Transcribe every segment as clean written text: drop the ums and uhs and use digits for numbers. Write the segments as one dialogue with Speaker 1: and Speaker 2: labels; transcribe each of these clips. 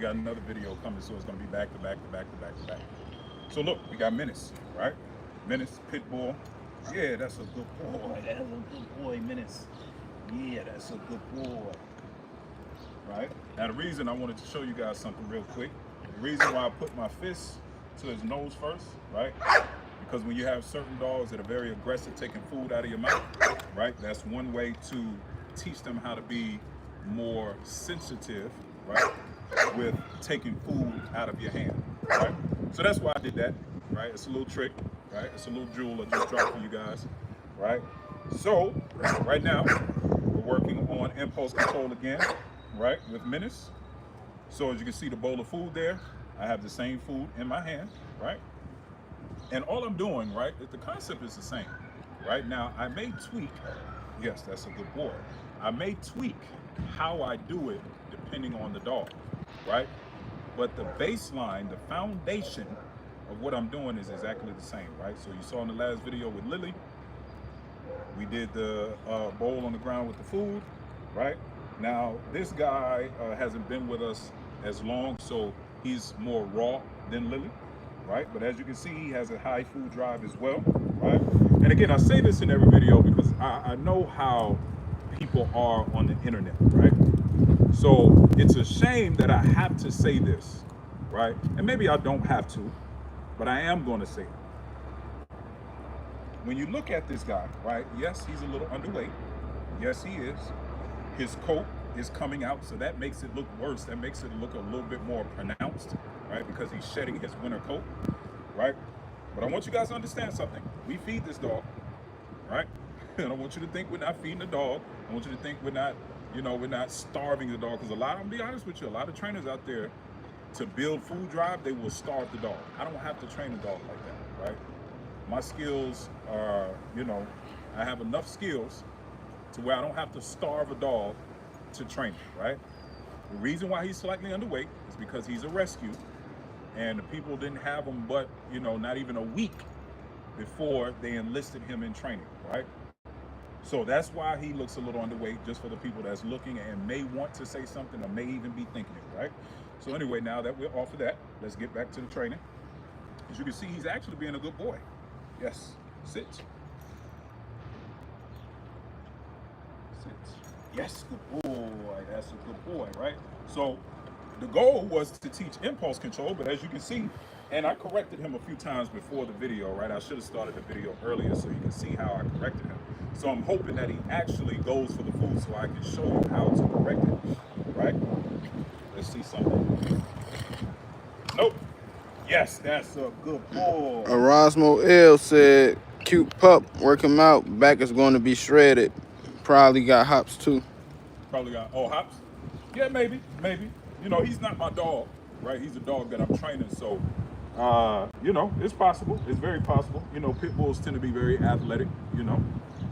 Speaker 1: got another video coming, so it's gonna be back to back to back to back to back. So look, we got Menace, right? Menace, pitbull. Yeah, that's a good boy. That's a good boy, Menace. Yeah, that's a good boy. Right? Now the reason I wanted to show you guys something real quick, the reason why I put my fist to his nose first, right? Because when you have certain dogs that are very aggressive taking food out of your mouth, right? That's one way to teach them how to be more sensitive, right? With taking food out of your hand, right? So that's why I did that, right? It's a little trick, right? It's a little jewel I just dropped for you guys, right? So right now, we're working on impulse control again, right? With Menace. So as you can see the bowl of food there, I have the same food in my hand, right? And all I'm doing, right, the concept is the same. Right now, I may tweak, yes, that's a good boy. I may tweak how I do it depending on the dog, right? But the baseline, the foundation of what I'm doing is exactly the same, right? So you saw in the last video with Lily, we did the bowl on the ground with the food, right? Now, this guy hasn't been with us as long, so he's more raw than Lily, right? But as you can see, he has a high food drive as well, right? And again, I say this in every video because I know how people are on the internet, right? So it's a shame that I have to say this, right? And maybe I don't have to, but I am going to say it. When you look at this guy, right? Yes, he's a little underweight. Yes, he is. His coat is coming out, so that makes it look worse. That makes it look a little bit more pronounced, right? Because he's shedding his winter coat, right? But I want you guys to understand something. We feed this dog, right? And I want you to think we're not feeding the dog. I want you to think we're not, we're not starving the dog. Because I'm be honest with you, a lot of trainers out there, to build food drive, they will starve the dog. I don't have to train a dog like that, right? My skills are, I have enough skills to where I don't have to starve a dog to train it, right? The reason why he's slightly underweight is because he's a rescue, and the people didn't have him but, not even a week before they enlisted him in training, right? So that's why he looks a little underweight, just for the people that's looking and may want to say something or may even be thinking it, right? So anyway, now that we're off of that, let's get back to the training. As you can see, he's actually being a good boy. Yes, sit. Sit. Yes, good boy. That's a good boy, right? So the goal was to teach impulse control, but as you can see, and I corrected him a few times before the video, right? I should have started the video earlier so you can see how I corrected him. So I'm hoping that he actually goes for the food so I can show you how to correct it, right? Let's see something. Nope. Yes, that's a good boy.
Speaker 2: Erasmo L said, cute pup, work him out. Back is going to be shredded. Probably got hops too.
Speaker 1: Probably got, hops? Yeah, maybe. He's not my dog, right? He's a dog that I'm training, so, it's possible. It's very possible. Pit bulls tend to be very athletic,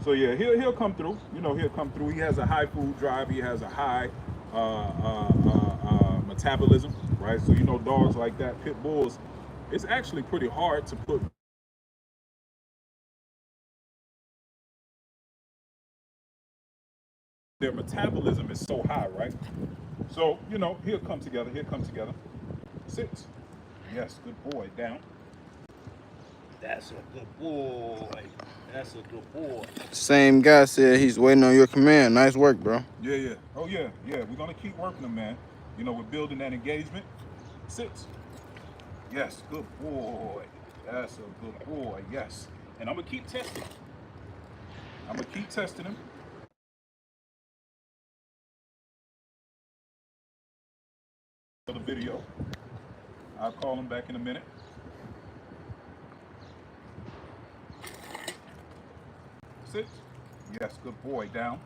Speaker 1: So yeah, he'll come through. He'll come through. He has a high food drive. He has a high metabolism, right? So, dogs like that, pit bulls, it's actually pretty hard to put their metabolism is so high, right? So, he'll come together. Sit. Yes, good boy. Down. That's a good boy. That's a good boy.
Speaker 2: Same guy said he's waiting on your command. Nice work, bro.
Speaker 1: Yeah. Oh, yeah. We're going to keep working them, man. We're building that engagement. Sit. Yes, good boy. That's a good boy. Yes. And I'm going to keep testing. Him. For the video. I'll call him back in a minute. Sit. Yes, good boy. Down.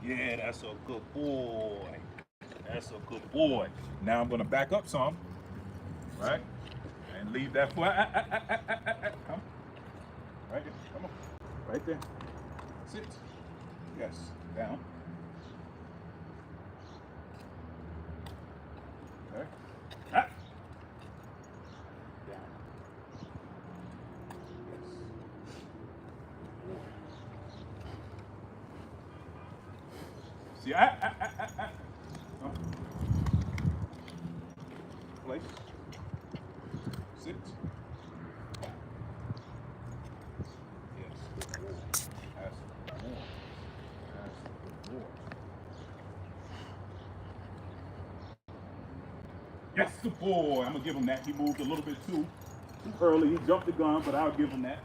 Speaker 1: Yeah, that's a good boy. That's a good boy. Now I'm going to back up some, right? And leave that foot. Come. Right there. Come on. Right there. Sit. Yes. Down. Okay. Ah. Down. Yes. See, Place. Sit. Yes, good boy. That's good boy. That's good boy. Yes, good boy. I'm gonna give him that. He moved a little bit too early. He jumped the gun, but I'll give him that.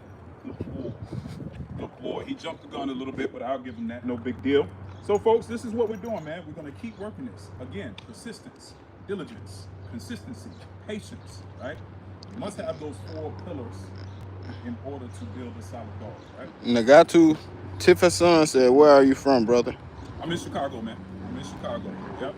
Speaker 1: Good boy. Good boy. He jumped the gun a little bit, but I'll give him that. No big deal. So, folks, this is what we're doing, man. We're gonna keep working this. Again, persistence, diligence, consistency, patience, right? You must have those 4 pillars in order to build a solid dog, right?
Speaker 2: Nagatu Tifason said, "Where are you from, brother?"
Speaker 1: I'm in Chicago, man. I'm in Chicago. Yep.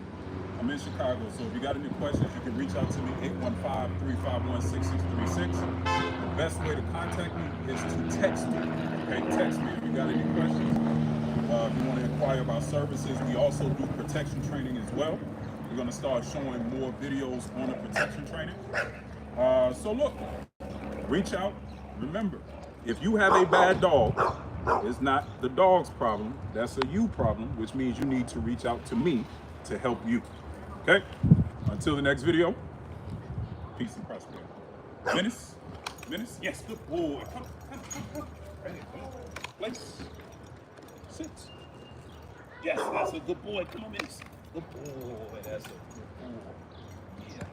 Speaker 1: I'm in Chicago. So if you got any questions, you can reach out to me, 815-351-6636. The best way to contact me is to text me. Okay, text me if you got any questions. If you want to inquire about services, we also do protection training as well. We're going to start showing more videos on the protection training. So look, reach out. Remember, if you have a bad dog, it's not the dog's problem. That's a you problem, which means you need to reach out to me to help you. Okay? Until the next video, peace and prosperity. Menace? Menace? Yes, good boy. Come. Ready, go. Place. Sit. Yes, that's a good boy. Come on, Menace. Good boy. That's a good boy. Yeah.